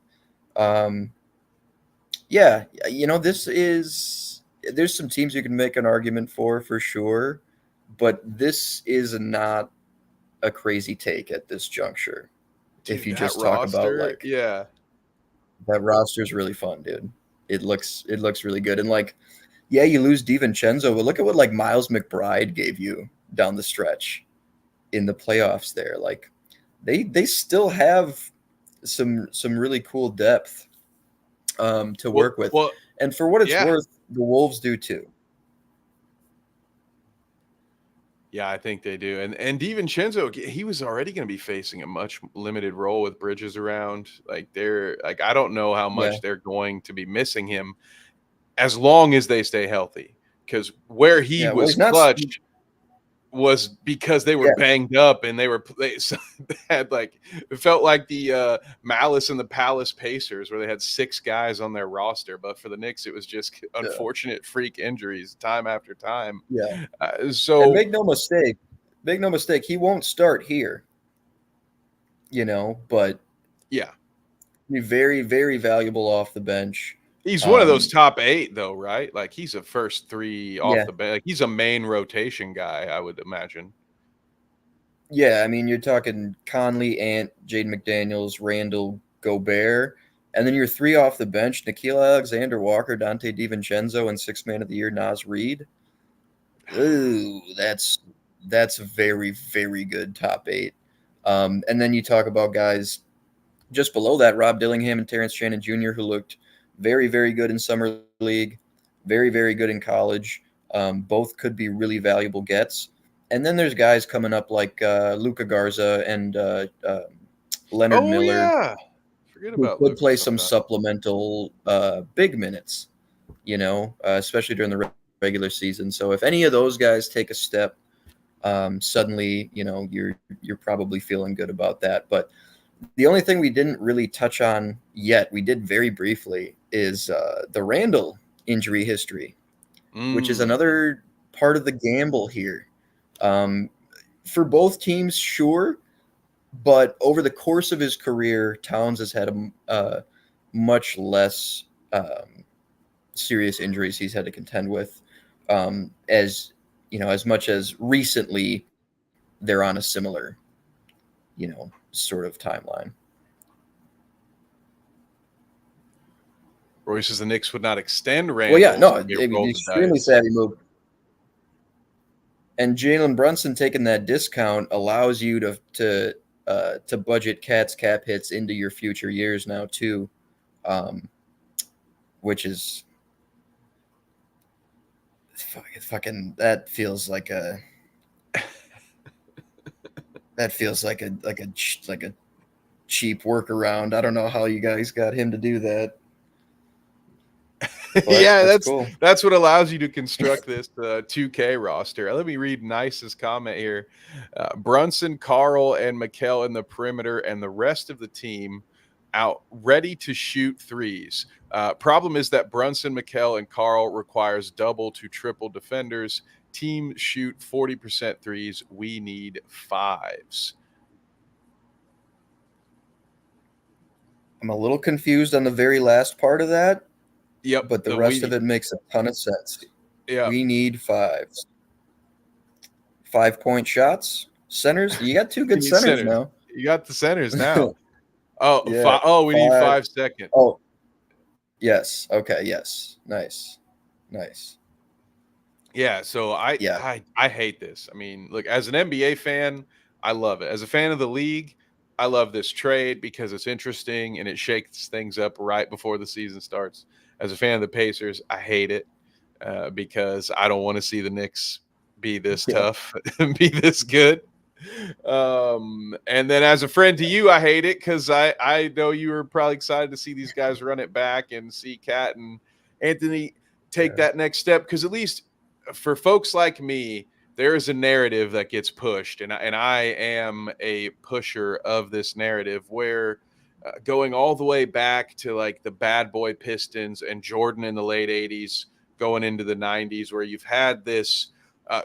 There's some teams you can make an argument for sure, but this is not a crazy take at this juncture. Dude, if you just talk about that roster is really fun, dude. It looks really good. And like, you lose DiVincenzo, but look at what like Miles McBride gave you down the stretch in the playoffs there. Like they still have some really cool depth to work with. Well, and for what it's yeah. worth, the Wolves do too. Yeah, I think they do. And DiVincenzo, he was already going to be facing a much limited role with Bridges around. Like I don't know how Yeah. much they're going to be missing him as long as they stay healthy. Because where he was clutch was because they were banged up and they had like, it felt like the Malice and the Palace Pacers where they had 6 guys on their roster. But for the Knicks, it was just unfortunate freak injuries time after time. Yeah. So and make no mistake, he won't start here, but yeah, be very, very valuable off the bench. He's one of those top 8 though, right? Like he's a first 3 off the bench. Like he's a main rotation guy, I would imagine. Yeah, I mean, you're talking Conley, Ant, Jaden McDaniels, Randle, Gobert, and then your 3 off the bench: Nickeil Alexander-Walker, Donte DiVincenzo, and 6th man of the year Naz Reid. Ooh, that's a very, very good top 8. And then you talk about guys just below that: Rob Dillingham and Terrence Shannon Jr., who looked very, very good in summer league, very, very good in college. Both could be really valuable gets. And then there's guys coming up like Luka Garza and Leonard Miller. Yeah. Forget about who could play some supplemental big minutes, especially during the regular season. So if any of those guys take a step, suddenly, you're probably feeling good about that. But the only thing we didn't really touch on yet, we did very briefly, is the Randle injury history, which is another part of the gamble here. For both teams, sure, but over the course of his career, Towns has had a much less serious injuries he's had to contend with. As much as recently, they're on a similar, sort of timeline. Roy says the Knicks would not extend Randle. Well, yeah, no, it'd be an extremely savvy move. And Jalen Brunson taking that discount allows you to budget Cat's cap hits into your future years now too, which is fucking that feels like a cheap workaround. I don't know how you guys got him to do that. Yeah, that's cool. That's what allows you to construct this 2K roster. Let me read Nice's comment here. Brunson, Carl, and Mikal in the perimeter, and the rest of the team out ready to shoot threes. Problem is that Brunson, Mikal, and Carl requires double to triple defenders. Team shoot 40% threes. We need 5s. I'm a little confused on the very last part of that. Yep. But the rest of it makes a ton of sense. Yeah. We need 5s. 5-point shots. Centers. You got 2 good centers now. You got the centers now. Oh, yeah, we need 5 seconds. Oh, yes. Okay. Yes. Nice. Yeah. So I hate this. I mean, look, as an NBA fan, I love it. As a fan of the league, I love this trade because it's interesting and it shakes things up right before the season starts. As a fan of the Pacers, I hate it because I don't want to see the Knicks be this tough and be this good. And then as a friend to you, I hate it because I know you were probably excited to see these guys run it back and see Cat and Anthony take that next step. Because at least for folks like me, there is a narrative that gets pushed, and I am a pusher of this narrative where going all the way back to like the bad boy Pistons and Jordan in the late 80s going into the 90s, where you've had this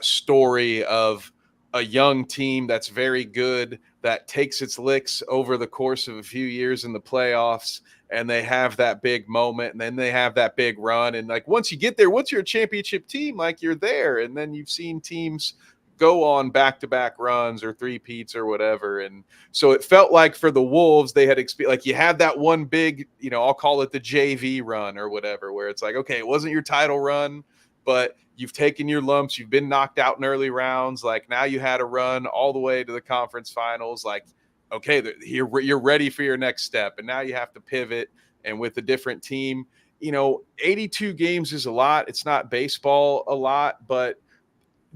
story of a young team that's very good that takes its licks over the course of a few years in the playoffs, and they have that big moment, and then they have that big run. And like, once you get there, once you're a championship team, like you're there. And then you've seen teams go on back-to-back runs or three-peats or whatever. And so it felt like for the Wolves, they had like you had that one big, I'll call it the JV run or whatever, where it's like, okay, it wasn't your title run, but you've taken your lumps, you've been knocked out in early rounds. Like now you had a run all the way to the conference finals. Like, okay, you're ready for your next step. And now you have to pivot and with a different team. 82 games is a lot. It's not baseball a lot, but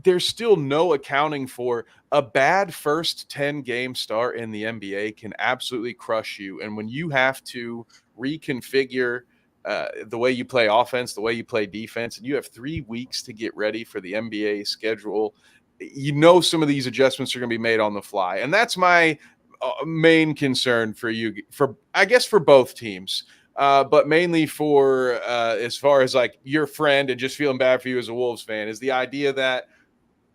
there's still no accounting for a bad first 10 game start in the NBA can absolutely crush you. And when you have to reconfigure the way you play offense, the way you play defense, and you have 3 weeks to get ready for the NBA schedule, some of these adjustments are going to be made on the fly. And that's my main concern for you, I guess for both teams. But mainly for as far as like your friend and just feeling bad for you as a Wolves fan is the idea that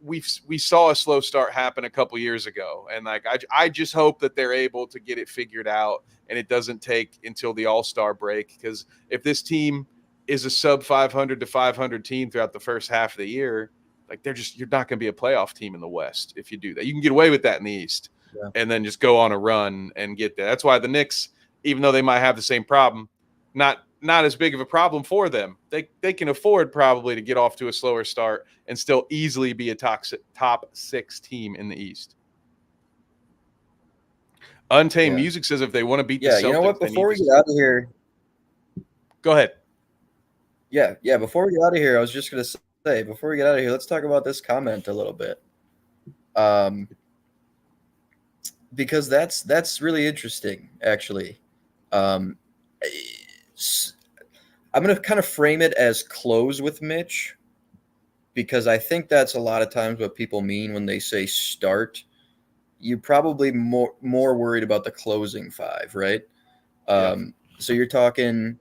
we saw a slow start happen a couple years ago. And like, I just hope that they're able to get it figured out and it doesn't take until the All-Star break. Because if this team is a sub 500 to 500 team throughout the first half of the year, like you're not going to be a playoff team in the West. If you do that, you can get away with that in the East and then just go on a run and get there. That's why the Knicks, even though they might have the same problem, not as big of a problem for them. They can afford probably to get off to a slower start and still easily be a top 6 team in the East. Untamed Music says if they want to beat the Celtics, you know what? Before we get out of here, go ahead. Yeah. Before we get out of here, I was just going to say, before we get out of here, let's talk about this comment a little bit, because that's really interesting, actually. I'm going to kind of frame it as close with Mitch, because I think that's a lot of times what people mean when they say start. You're probably more worried about the closing 5, right? So you're talking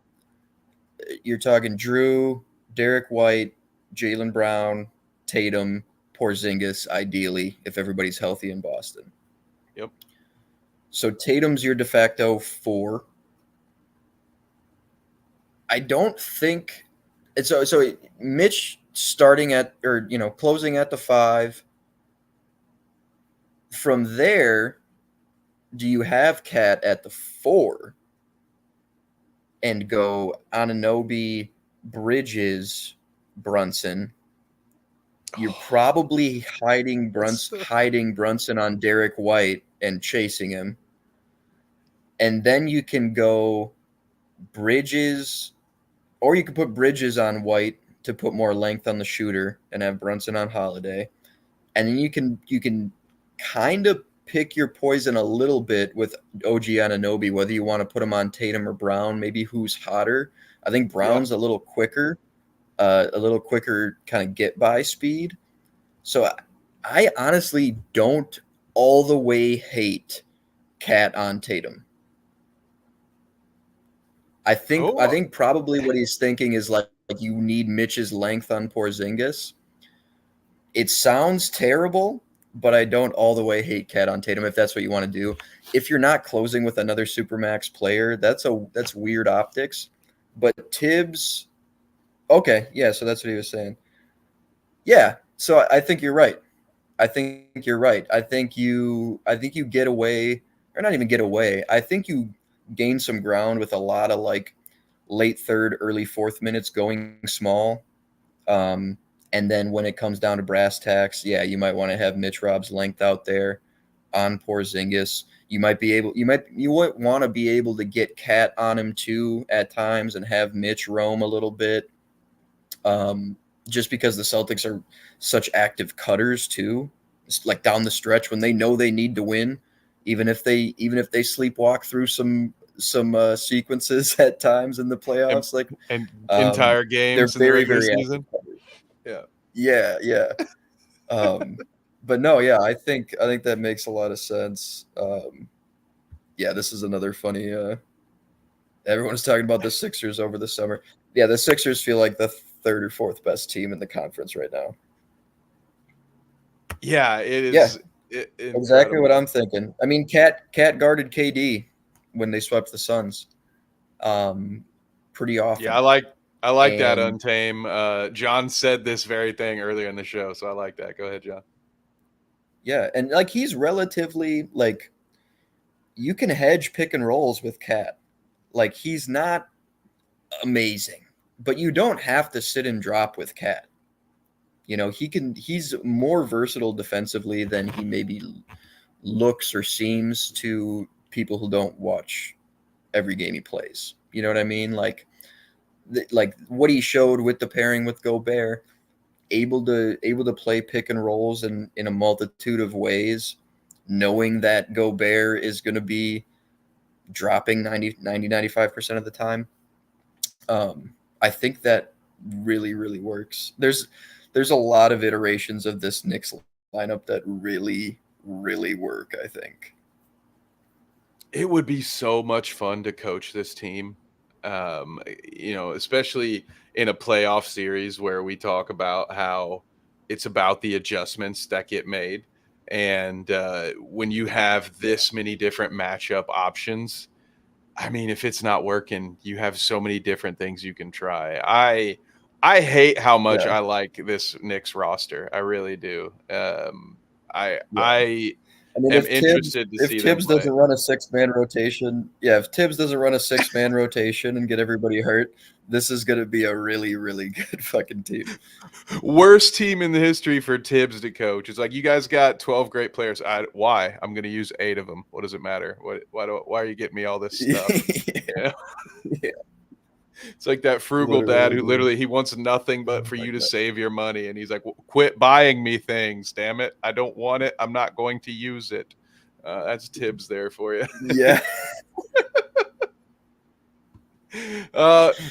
Drew, Derek White, Jaylen Brown, Tatum, Porzingis, ideally, if everybody's healthy in Boston. Yep. So Tatum's your de facto 4. I don't think it's so Mitch starting at closing at the 5. From there, do you have Cat at the 4 and go Anunoby, Bridges, Brunson? You're probably hiding Brunson on Derek White and chasing him. And then you can go Bridges, or you could put Bridges on White to put more length on the shooter and have Brunson on Holiday. And then you can kind of pick your poison a little bit with OG Anunoby, whether you want to put him on Tatum or Brown, maybe who's hotter. I think Brown's a little quicker kind of get by speed. So I honestly don't all the way hate Cat on Tatum. I think probably what he's thinking is like you need Mitch's length on Porzingis. It sounds terrible, but I don't all the way hate Cat on Tatum if that's what you want to do. If you're not closing with another Supermax player, that's weird optics. But Tibbs, okay, yeah, so that's what he was saying. Yeah, so I think you're right. I think you get away, or not even get away. I think you gain some ground with a lot of like late 3rd, early 4th minutes going small. And then when it comes down to brass tacks, you might want to have Mitch Rob's length out there on Porzingis. You might want to be able to get Cat on him too at times and have Mitch roam a little bit. Just because the Celtics are such active cutters too, it's like down the stretch when they know they need to win, even if they sleepwalk through some sequences at times in the playoffs, and entire games they're very, in the regular very season. Yeah. But no, I think that makes a lot of sense. This is another funny. Everyone's talking about the Sixers over the summer. Yeah, the Sixers feel like the 3rd or 4th best team in the conference right now. Yeah, it is. Exactly what I'm thinking. I mean, Cat guarded KD when they swept the Suns. Pretty often. Yeah, I like that, Untame. John said this very thing earlier in the show, so I like that. Go ahead, John. Yeah, and like he's relatively like you can hedge pick and rolls with Cat. Like he's not amazing, but you don't have to sit and drop with Cat. he's more versatile defensively than he maybe looks or seems to people who don't watch every game he plays. You know what I mean? Like what he showed with the pairing with Gobert, able to play pick and rolls in a multitude of ways, knowing that Gobert is going to be dropping 95% of the time. I think that really, really works. There's a lot of iterations of this Knicks lineup that really, really work, I think. It would be so much fun to coach this team. Especially in a playoff series where we talk about how it's about the adjustments that get made. And when you have this many different matchup options, I mean, if it's not working, you have so many different things you can try. I hate how much Yeah. I like this Knicks roster. I really do. I Yeah. I I mean, am interested to see them Tibbs play. doesn't run a 6-man rotation, if Tibbs doesn't run a 6-man rotation and get everybody hurt, this is going to be a really, really good fucking team. Worst team in the history for Tibbs to coach. It's like, you guys got 12 great players. Why? I'm going to use 8 of them. What does it matter? Why are you getting me all this stuff? Yeah. Yeah. It's like that frugal dad who literally he wants nothing but for you to save your money, and he's like, quit buying me things, damn it. I don't want it. I'm not going to use it. That's Tibbs there for you. Yeah.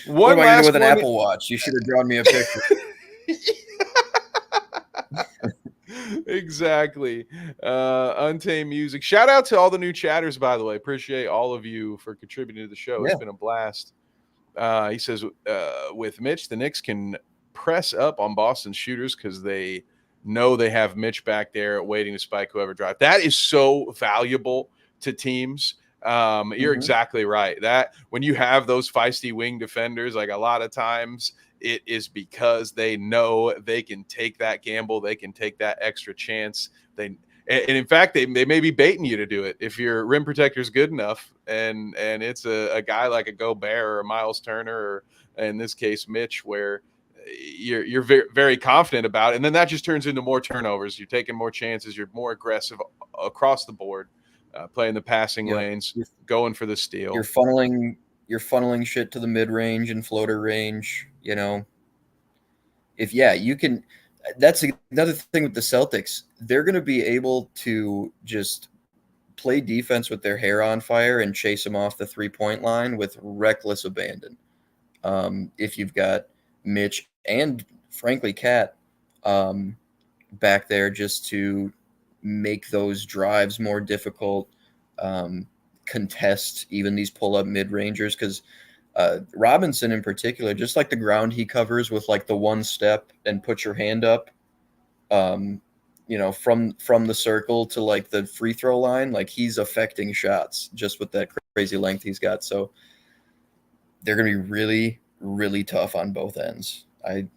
What am I going to do with an one- Apple Watch? You should have drawn me a picture. Exactly. Untamed Music. Shout out to all the new chatters, by the way. Appreciate all of you for contributing to the show. Yeah. It's been a blast. He says, with Mitch, the Knicks can press up on Boston's shooters because they know they have Mitch back there waiting to spike whoever drives. That is so valuable to teams. You're exactly right. That when you have those feisty wing defenders, like a lot of times it is because they know they can take that gamble. They can take that extra chance. And in fact, they may be baiting you to do it if your rim protector is good enough, and it's a guy like a Gobert or a Miles Turner, or in this case Mitch, where you're very, very confident about it. And then that just turns into more turnovers. You're taking more chances. You're more aggressive across the board, playing the passing lanes, going for the steal. You're funneling shit to the mid range and floater range. You can. That's another thing with the Celtics. They're going to be able to just play defense with their hair on fire and chase them off the 3-point line with reckless abandon. If you've got Mitch and, frankly, Cat back there just to make those drives more difficult, contest even these pull-up mid-rangers, because Robinson in particular, just like the ground he covers with like the one step and put your hand up, from the circle to like the free throw line, like he's affecting shots just with that crazy length he's got. So they're going to be really, really tough on both ends. I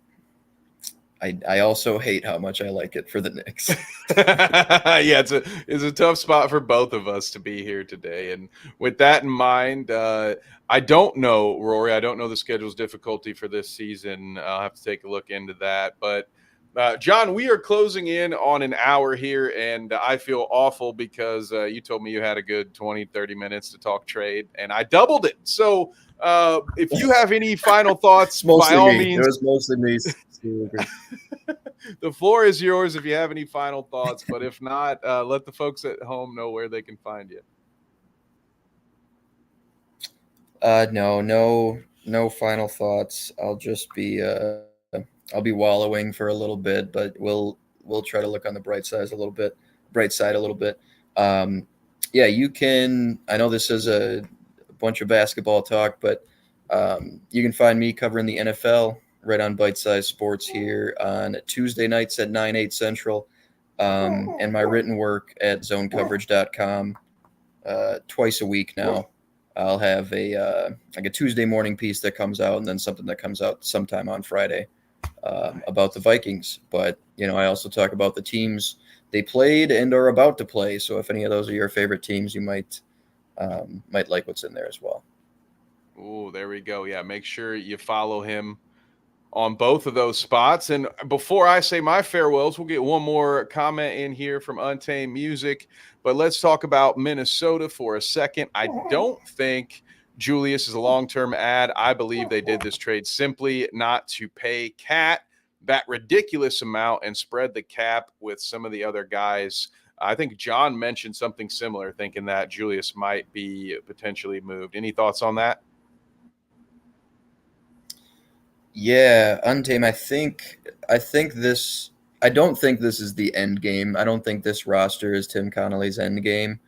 also hate how much I like it for the Knicks. Yeah, it's a tough spot for both of us to be here today. And with that in mind, I don't know, Rory. I don't know the schedule's difficulty for this season. I'll have to take a look into that. But John, we are closing in on an hour here, and I feel awful because you told me you had a good 20, 30 minutes to talk trade, and I doubled it. So if you have any final thoughts, by all means. It was mostly me. The floor is yours if you have any final thoughts, but if not, let the folks at home know where they can find you. No final thoughts. I'll just be I'll be wallowing for a little bit, but we'll try to look on the bright side a little bit. You can. I know this is a bunch of basketball talk, but you can find me covering the NFL right on Bite Size Sports here on Tuesday nights at 9/8 Central, and my written work at zonecoverage.com twice a week now. I'll have a Tuesday morning piece that comes out, and then something that comes out sometime on Friday about the Vikings. But I also talk about the teams they played and are about to play. So if any of those are your favorite teams, you might like what's in there as well. Oh, there we go. Yeah, make sure you follow him on both of those spots. And before I say my farewells, we'll get one more comment in here from Untamed Music. But let's talk about Minnesota for a second. I don't think Julius is a long-term ad. I believe they did this trade simply not to pay Cat that ridiculous amount and spread the cap with some of the other guys. I think John mentioned something similar, thinking that Julius might be potentially moved. Any thoughts on that? Yeah, Untamed. I think this. I don't think this is the end game. I don't think this roster is Tim Connolly's end game,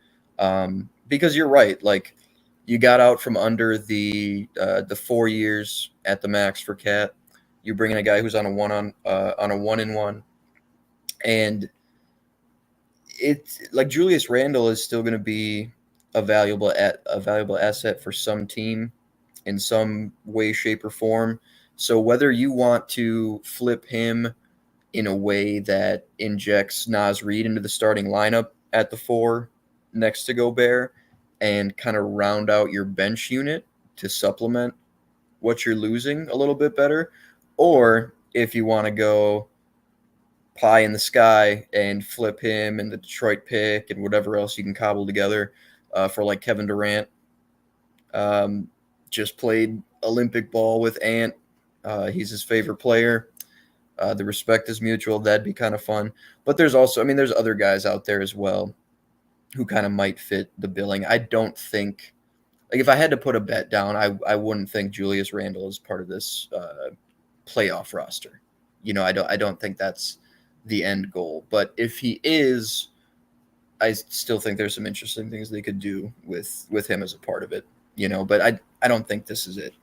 because you're right. Like, you got out from under the 4 years at the max for Cat. You bring in a guy who's on a 1-in-1, and it's like Julius Randle is still going to be a valuable asset for some team in some way, shape, or form. So whether you want to flip him in a way that injects Naz Reid into the starting lineup at the 4 next to Gobert and kind of round out your bench unit to supplement what you're losing a little bit better, or if you want to go pie in the sky and flip him and the Detroit pick and whatever else you can cobble together for like Kevin Durant. Just played Olympic ball with Ant. He's his favorite player. The respect is mutual. That'd be kind of fun. But there's also, there's other guys out there as well who kind of might fit the billing. I don't think, like, if I had to put a bet down, I wouldn't think Julius Randle is part of this playoff roster. I don't think that's the end goal. But if he is, I still think there's some interesting things they could do with him as a part of it. But I don't think this is it.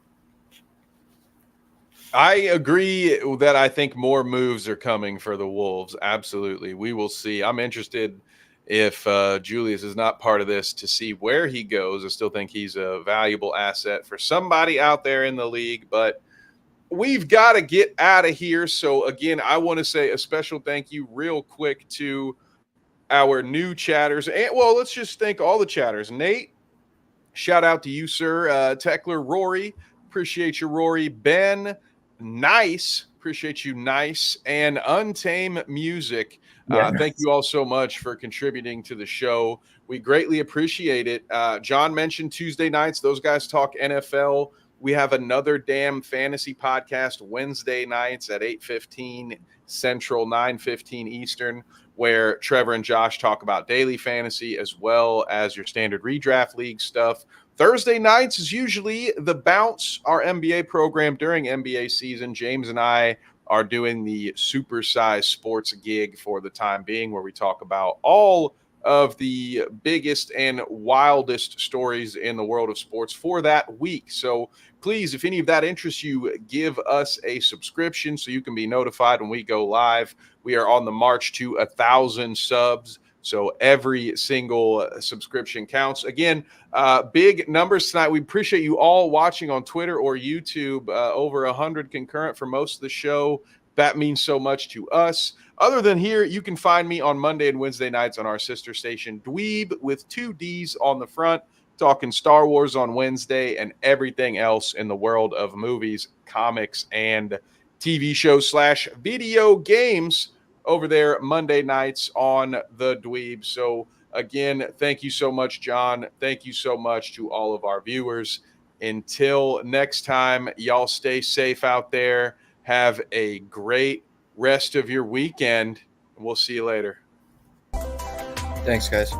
I agree that I think more moves are coming for the Wolves. Absolutely. We will see. I'm interested if Julius is not part of this to see where he goes. I still think he's a valuable asset for somebody out there in the league, but we've got to get out of here. So again, I want to say a special thank you real quick to our new chatters. And well, let's just thank all the chatters. Nate, shout out to you, sir. Tekler, Rory, appreciate you, Rory. Ben, nice, appreciate you, nice. And Untamed Music, thank you all so much for contributing to the show. We greatly appreciate it. John mentioned Tuesday nights. Those guys talk NFL. We have another damn fantasy podcast Wednesday nights at 8:15 Central, 9:15 Eastern, where Trevor and Josh talk about daily fantasy as well as your standard redraft league stuff. Thursday nights is usually the Bounce, our NBA program during NBA season. James and I are doing the Supersize Sports gig for the time being, where we talk about all of the biggest and wildest stories in the world of sports for that week. So please, if any of that interests you, give us a subscription so you can be notified when we go live. We are on the march to 1,000 subs. So every single subscription counts. Again, big numbers tonight. We appreciate you all watching on Twitter or YouTube. Over 100 concurrent for most of the show. That means so much to us. Other than here, you can find me on Monday and Wednesday nights on our sister station, Dweeb, with 2 Ds on the front, talking Star Wars on Wednesday and everything else in the world of movies, comics, and TV shows / video games over there Monday nights on the Dweeb. So again, thank you so much, John. Thank you so much to all of our viewers. Until next time, y'all stay safe out there. Have a great rest of your weekend. We'll see you later. Thanks, guys.